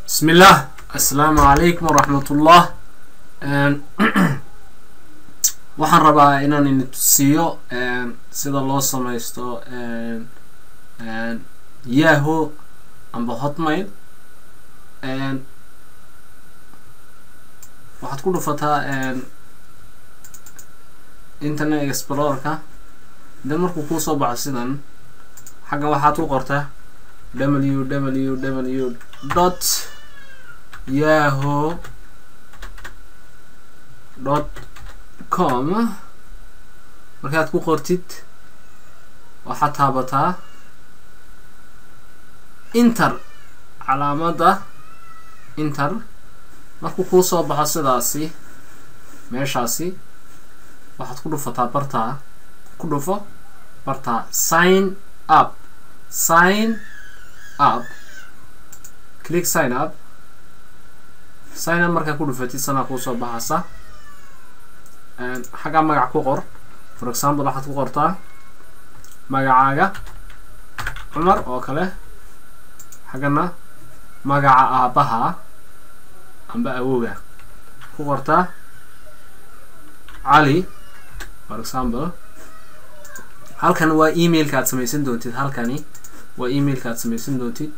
بسم الله. السلام عليكم ورحمة الله. waxaan rabaa inaan idin tusiyo sida loo samaysto Yahoo amba Hotmail. waxaad ku dhufataa Internet Explorer-ka, dan markuu kuu soo baxo sidan xagga waxaad ku qortaa www.yahoo.com. markaad ku qortid waxaad taabataa enter, calaamada enter. markuu kuu soo baxo sidaasi meeshaasi waxaad ku dhufataa bartaa, ku dhufo bartaa sign up, click sign up. markaa ku dhufatid sanaa kuu soo baxaysa. xagga magac ku qor. For example waxaad ku qortaa magacaaga Cumar oo kale, xaggana magaca aabaha amba awowga ku qortaa Ali. For example halkan waa emailka aad samaysan doontid, halkani waa emailka aad samaysan doontid.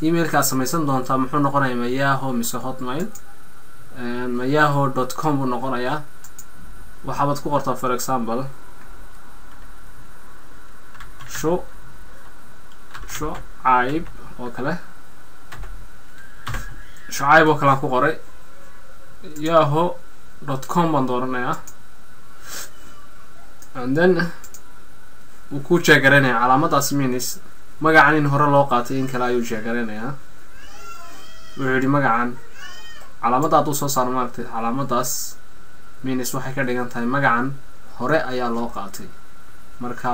emailka aad samaysan doontaa muxuu noqonayaa ma Yahoo mise Hotmail? ma yahoo.com buu noqonayaa. waxaad ku qortaa for example Shucayb oo kale, Shucayb oo kale ku qoray yahoo.com baan dooranayaa, and then wuu ku jeegaranayaa calaamadaas means magacan in hore loo qaatay in kale ayuu jeegaranayaa. wuxuu yidhi magacan calaamada hadduu soo saaro maaragtay calaamadaas means waxay ka dhigan tahay magacan hore ayaa loo qaatay. marka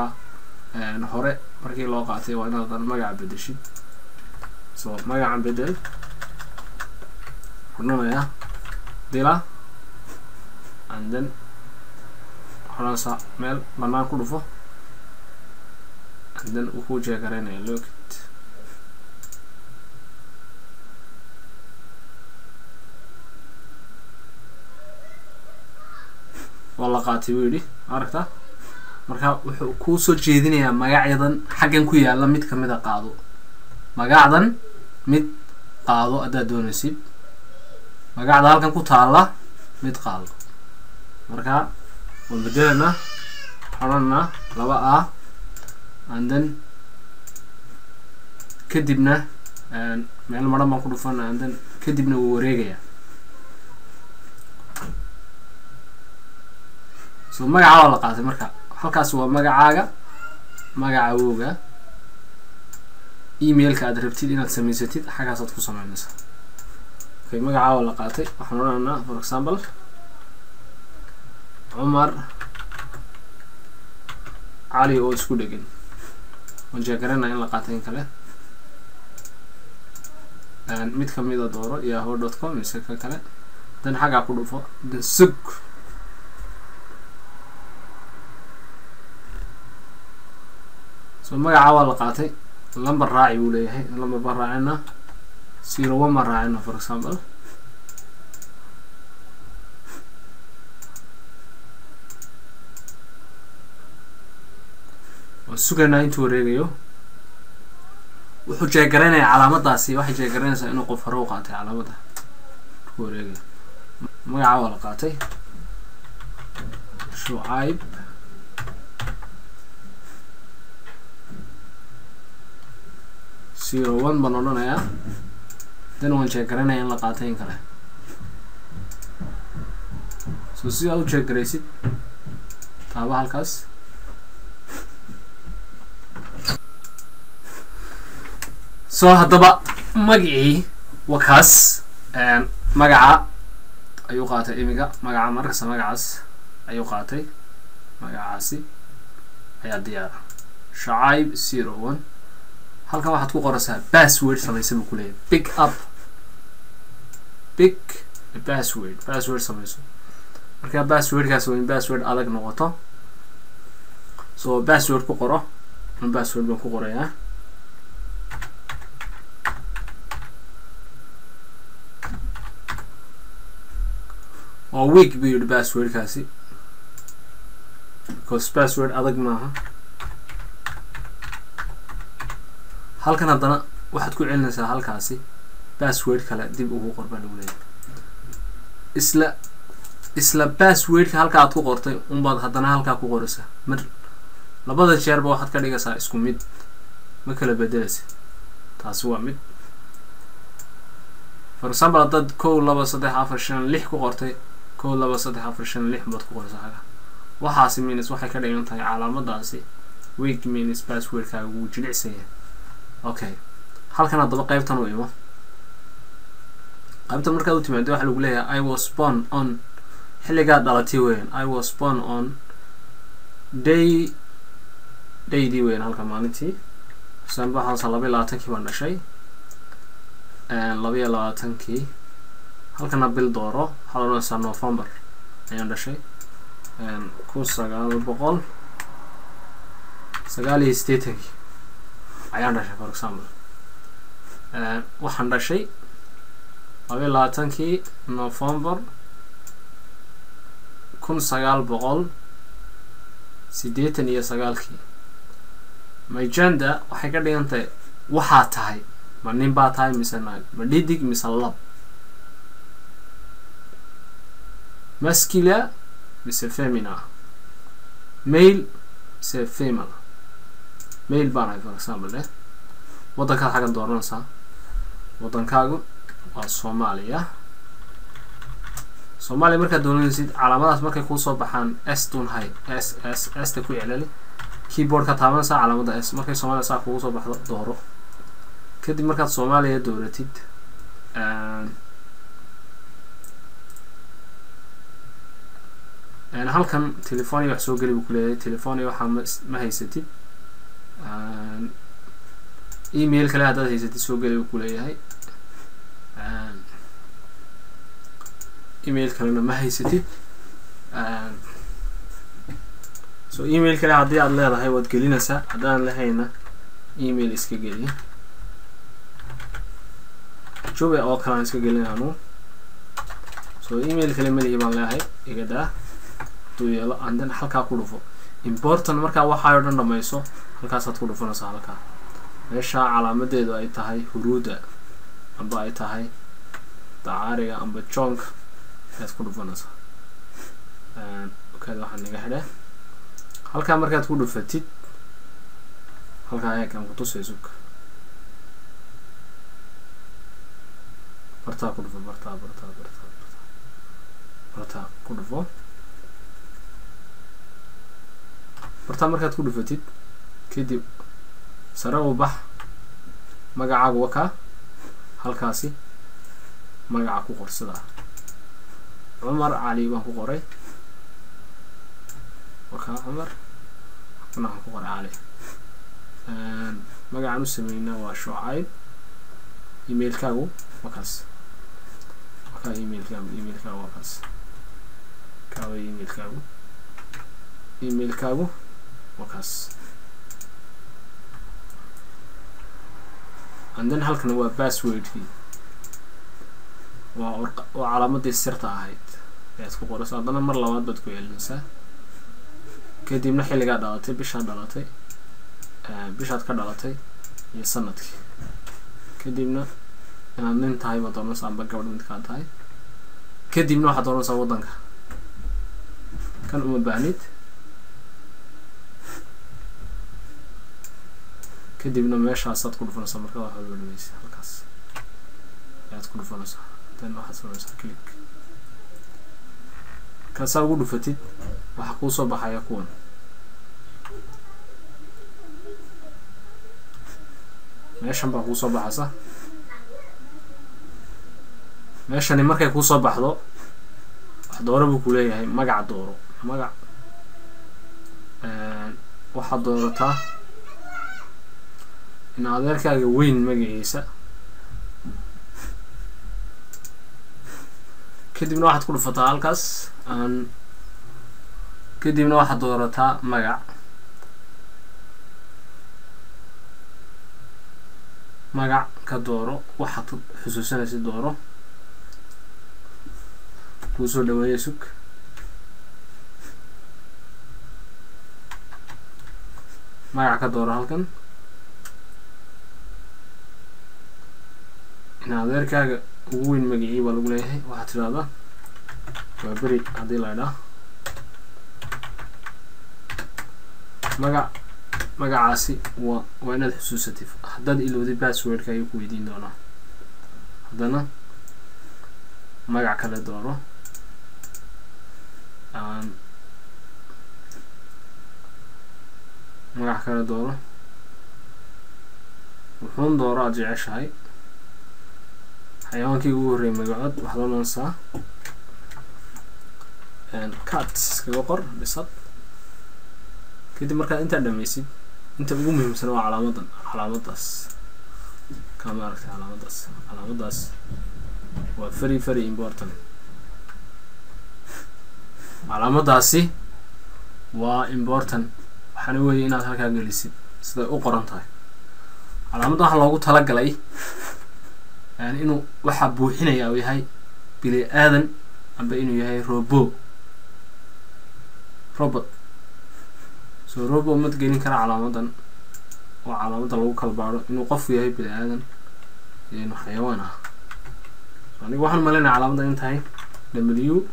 hore markii loo qaatay waa inaad magaca bedeshid. so magacan bedel xununaya dila, and then xununsa meel banaan ku dhufo, and then uu ku jeegaranaya look it. wala qaatay wuu yidhi aragta. marka wuxuu kuu soo jeedinayaa magacyadan xaggan ku yaala mid kamid a qaado, magacdan mid qaado haddaad doonaysid, magacda halkan ku taala mid qaado. marka waan bedelana xorana 2A, and then kadibna meel maran baan ku dhufana, and then kadibna wuu wareegaya. so magaca waa la qaatay. marka halkaas waa magacaaga, magaca awowga, emailka aad rabtid inaad samaysatid xagaasaad ku samaynaysaa. okay magaca waa la qaatay. waxaan odhanaynaa for example Cumar Ali oo isku dhegan. waan jeegaranaa in la qaatay in kale. mid kamid a dooro yahoo.com mise ka kale, dan xaggaa ku dhufo, dan sug. so magaca waa la qaatay. lambar raaci buu leeyahay, lambar baan raacina 01 ma raacina for example. waan sugaynaa intuu wareegayo. wuxuu jeegaranayaa calaamadaasi, waxay jeegaranaysaa inuu qof hore u qaatay calaamada ku wareegayo. magaca waa la qaatay Shucayb baan odhanayaa, dan waan jeegaranayaa in la qaatay in kale. so si aad u jeegaraysid taaba halkaas. so haddaba magacii waa kaas. magaca ayuu qaatay imiga, magaca markasta magacaas ayuu qaatay. magacaasi ayaa diyaara Shucayb 01. halkan waxaad ku qoraysaa password samaysa buu ku leeyahay. pick password samayso. marka passwordkaas waa in password adag noqoto. so password ku qoro. password baan ku qorayaa. oo weak buu password kaasi because password adag maaha halkan haddana waxaad ku celinaysaa halkaasi password kale dib ugu qor baa lagu leeyahay isla passwordka halka aad ku qortay unbaad haddana halkaa ku qoraysaa mar labada jeerba waxaad ka dhigaysaa isku mid ma kala bedelaysa taasi waa mid for example haddaad 1 2 3 4 5 6 ku qortay 1 2 3 4 5 6 baad ku qoraysaa halka waxaasi means waxay ka dhigan tahay calaamadaasi weak means passwordkaaga wuu jilicsan yahay okay halkan haddaba qaybtan u imo qaybtan markaad u timaado waxa lagu leeyahay I was born on xilligaa dhalatay weyn I was born on daydii weyn halka maalintii sanba waxaan 22 baan dhashay 22 halkana bil dooro halana November ayaan dhashay 1989 ayaan dhashay for example waxaan dhashay 22 November 1989 my gender waxay ka dhigan tahay waxa tahay ma nin baa tahay mise naag ma dhidig mise lab masculine mise feminine male mise female male baan ahay for example wadanka xagan dooranaysaa wadankaagu waa Soomaaliya markaad doonaysid calaamadaas markay ku soo baxaan s tun hay s ta ku celali keyboard ka taabanaysaa calaamada s markay Soomaaliya saa kugu soo baxdo dooro kadib markaad Soomaaliya dooratid halkan telefoon wax soo gali buu ku leeyahay telefoon waxa ma haysatid email kale haddaad haysatid soo gali buu ku leeyahay email kalena ma haysatid so email kale haddii aad leedahay waad gelinaysaa haddaan lahayna email iska geli jube oo kale iska gelinaanu so email kale ma lihi baan leeyahay iga daa tuyelo and then halkaa ku dhufo important markaa waxaa oo dhan dhamayso halkaasaad ku dhufanaysaa halkaa meesha calaamadeedu ay tahay huruuda amba ay tahay dacaariga amba jonk aad ku dhufanaysaa okay waxaan naga xidhay halkaa markaad ku dhufatid halkaa ayaa kan ku tusayso bartaa ku dhufo bartaa ku dhufo bartaa markaad ku dhufatid kadib sare u bax magacaagu waka halkaasi magaca ku qor sida Umar Ali baan ku qoray waka Umar waxaan ku qoray Ali magacaan u sameeyna waa Shucayb emailkaagu wakaas waka emailkaagu wakaas kaawa emailkaagu wakaas and then halkan waa passwordkii waa calaamadii sirta ahayd ayaad ku qoraysaa haddana mar labaad baad ku celinaysaa kadibna xilligaa dhalatay bishaad ka dhalatay iyo sanadkii kadibna inaad nin tahay baad doonaysaa amba gabadh midkaa tahay kadibna waxaad doonaysaa wadanka kan uma baahnid kadibna meeshaasaad ku dhufanaysaa marka waxaad wadhamaysa halkaas ayaad ku dhufanaysaa then waxaad samaysaa click kaasaa ugu dhufatid waxaa kuu soo baxaya kuwan meeshan baa kuu soo baxaysa meeshani markay kuu soo baxdo wax dooro buu ku leeyahay magac dooro magac waxaad doorataa in adeerkaaga weyn magaciisa kadibna waxaad ku dhufataa halkaas kadibna waxaad doorataa magac ka dooro waxaad xusuusanaysid dooro kuusoo dhaweeya sug magac ka dooro halkan in adeerkaaga ugu weyn magacii baa lagu leeyahay waxaad tidhahdaa waa beri haddii la idhaa magacaasi waa inaad xusuusatid haddaad ilowday passwordka ayuu ku weydiin doonaa haddana magac kale dooro magac kale dooro wuxuun dooro aad jeceshahay xayawaankii ugu horreeyay magacood waxaad oranaysaa cat iskaga qor bisad kadib markaad intaa dhammaysid inta ugu muhiimsan waa calaamadaas kama aragtay calaamadaas waa very important calaamadaasi waa important waxaana weeye inaad halkaa gelisid siday u qoran tahay calaamadda waxaa loogu talagalay inuu waxaa buuxinaya uu yahay bini aadan amba inuu yahay robot so robot mad gelin kara calaamadan oo calaamadda lagu kala baaro inuu qofku yahay bini aadan iyo inuu xayawaan ah aniga waxaan maleynayaa calaamadda in tahay WMG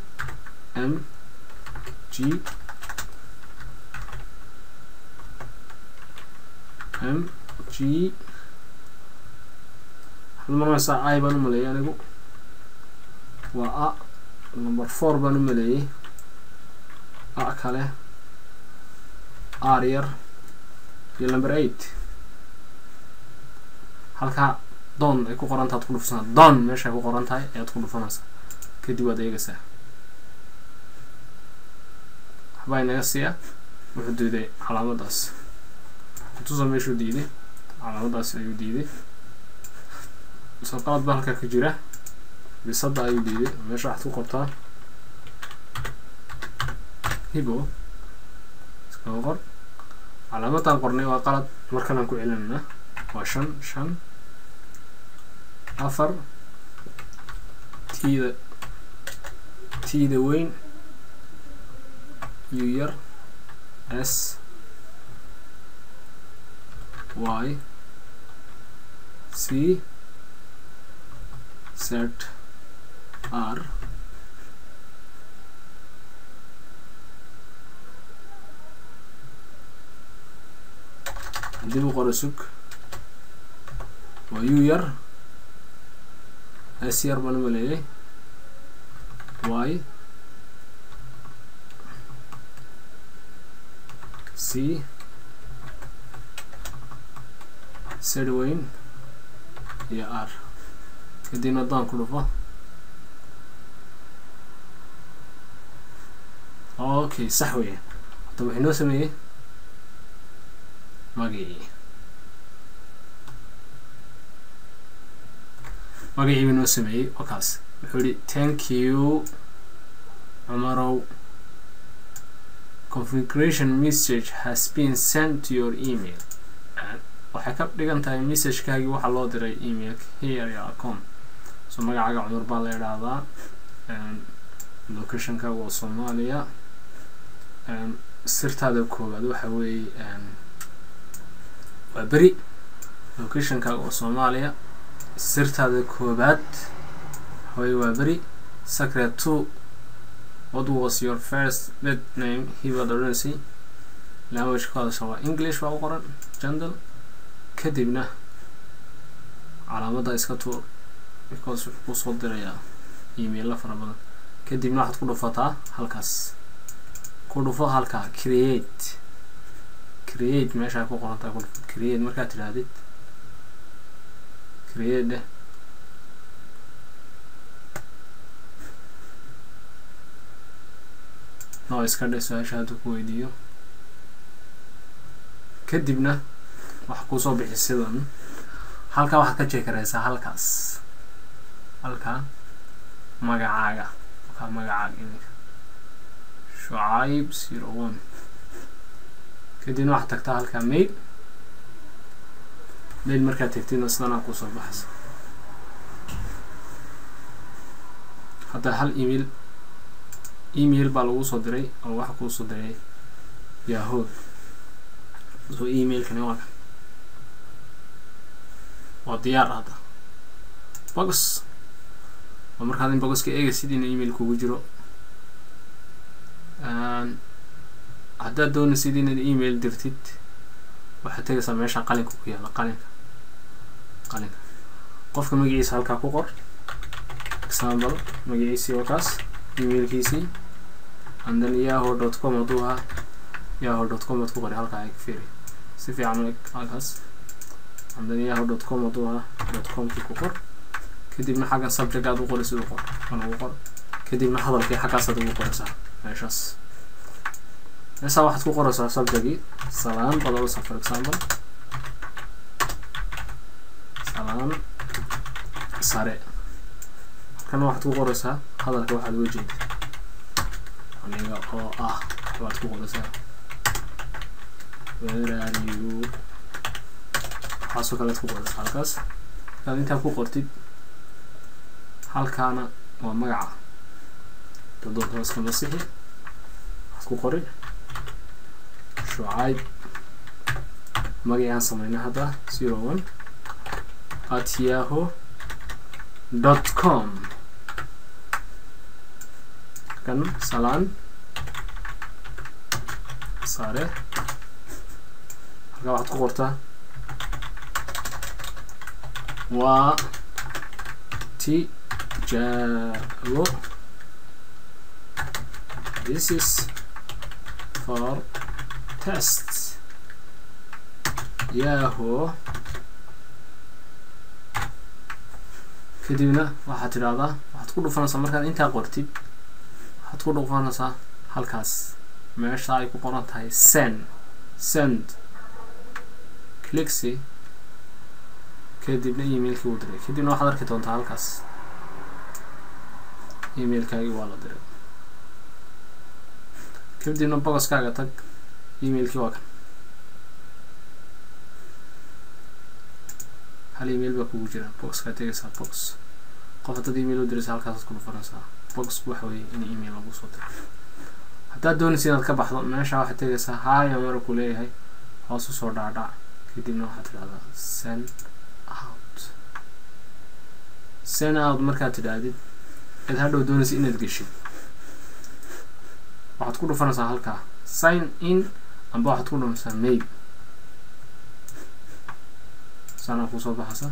halmarmaysaa I baan u maleeyay anigu waa number 4 baan u maleeyay kale R yar iyo number 8 halkaa don ay ku qoran tahay ku dhufsanaa don meesha ay ku qoran tahay ayaad ku dhufanaysaa kadib waad eegaysaa waxbaa inaga siiya wuxuu diiday calaamadaas tusa meeshuu diiday calaamadaas ayuu diiday soo qalad baa halkaa ka jira bisada ayuu diiday meesha waxaad ku qortaa hibo iskaga qor calaamadan qornay waa qalad markalaan ku celinayna waa 5 4 tida weyn u yar s y c z r dib u qoro sug waa u yar s yar baan u maleeyay y c z weyn iyo r kadibna daan ku dhufo okay sax weeye hadda wuxuu inoo sameeyey magacii inoo sameeyey wakaas wuxuu yidhi thank you Umarow configuration message has been sent to your email waxay ka dhigan tahay messagekaagii waxaa loo diray email here your account so magacaaga Cumar baa la yidhaahdaa locationkaaga waa Soomaaliya sirtaada koowaad waxa weeye waa beri locationkaaga waa Soomaaliya sirtaada koowaad waa beri secret 2 what was your first name hiba dorancy language kaada waa English waa u qoran jandal kadibna calaamada iska tuur because wuxuu soo dirayaa email la fara badan kadibna waxaad ku dhufataa halkaas ku dhufo halkaa create meesha ku qoran tahay ku dhufo create markaad tirahdid create no iska dhe su'aasha aad ku weydiiyo kadibna wax ku soo bixi sidan halka waxaad ka jeekaraysaa halkaas halka magacaaga iminka Shuaib 01 kadibna waxaad tagtaa halka mail markaad tagtidna sidana ku soo baxaysa hadda hal email email baa lagu soo diray oo waxa kuu soo diray Yahoo. So emailkani waa kan waa diyaar hadda box oo markaad in boxka eegaysid in email kugu jiro haddaad doonaysid inaad email dirtid waxaad tegaysaa meesha qalinka ku yaala qalinka qofka magaciisa halkaa ku qor example magaciisi waa kaas emailkiisii and then yahoo.com hadduu ahaa yahoo.com aad ku qori halkaa ay fiiri si fiican u eg halkaas and then yahoo.com hadduu ahaa .com-kii ku qor kadibna xaggan subject aad u qori siduu qor kan ugu qor kadibna hadalkii xaggaas aad ugu qoraysaa meeshaas meesha waxaad ku qoraysaa subject-gii salaan badalsa for example salaan sare kan waxaad ku qoraysaa hadalka waxaad uga jeedid aniga oo ah waxaad ku qoraysaa where are you waxaasoo kale aad ku qoraysaa halkaas aad intaa ku qortid halkaana waa magaca doonta iska masixi waxaad ku qori Shucayb magacaan sameynaa hadda 01@yahoo.com kan salaan sare halkaa waxaad ku qortaa waa tijaabo this is for tests Yahoo kadibna waxaad tidhaahdaa waxaad ku dhufanaysaa markaad intaa qortid waxaad ku dhufanaysaa halkaas meesha ay ku qoran tahay send clickse kadibna emailkii uu diray kadibna waxaad arki doontaa halkaas emailkaagii waa la diray kadibna boxkaaga tag emailkii waa kan hal email baa kugu jira boxkaa tegaysaa box qof haddaad email u diraysa halkaasaad ku dhufanaysaa boxku waxa weeye in email lagu soo diro haddaad doonaysa inaad ka baxdo meesha waxaad tegaysaa haya markuu leeyahay hoos usoo dhaadhac kadibna waxaad tidhahdaa send out markaad tidhaahdid cid hadhow doonaysa inaad geshid waxaad ku dhufanaysaa halkaa sign in amba waxaad ku dhufanaysaa mail sana kusoo baxaysa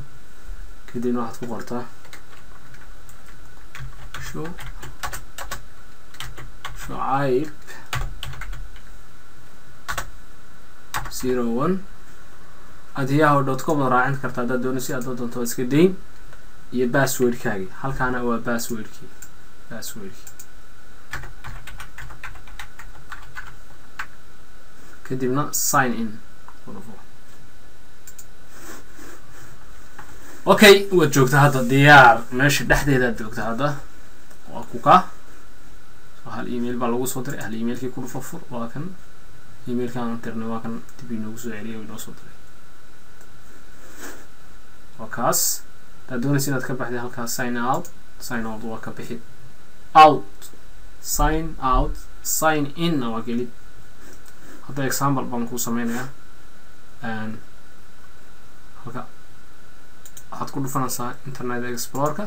kadibna waxaad ku qortaa Shucayb 01@yahoo.com raacin kartaa haddaad doonaysa haddaad doonto waa iska dayn iyo passwordkaagi halkaana waa passwordkii kadibna sign in okay waad joogtaa hadda diyaar meesha dhexdeedaad joogtaa hadda waa ku ka hal email baa lagu soo diray hal emailkii ku dhufo fur waa kan emailkaan dirnay waa kan dib inoogu soo celiyay oo inoo soo diray waa kaas haddaad doonaysa inaad ka baxday halkaas sign out waa ka bixid sign in waa gelid hadda example baan kuu sameynayaa halka waxaad ku dhufanaysaa internet explorerka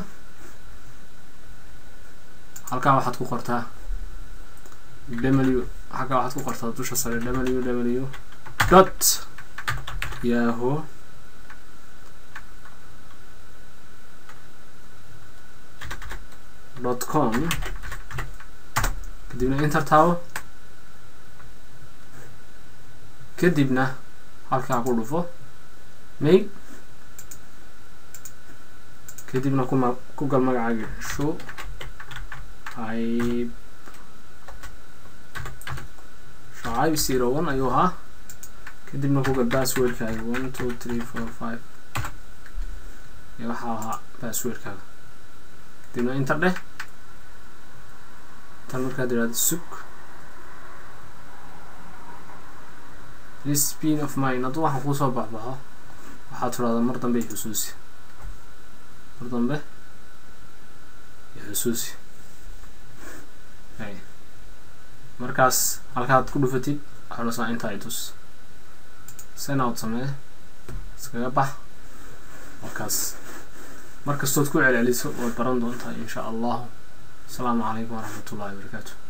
halkaa waxaad ku qortaa halkaa waxaad ku qortaa dusha sare www.yahoo.com kadibna enter taabo kadibna halkaa ku dhufo mail kadibna ku gal magacaaga Shucayb 01 ayuu ahaa kadibna ku gal passwordkaaga 1 2 3 4 5 iyo waxaa ahaa passwordkaaga kadibna enter dheh tan markaad idhaahdo sug this pin of mine hadduu waxaan kuusoo baxbaxo waxaad tidhahdaa mar dambe xusuusi markaas halkaad ku dhufatid waxaa inta ay tus send out samee iskaga bax markaas markastood ku celceliso waad baran doontaa insha Allah. Assalamu alaykum wa rahmatullahi wa barakatuh.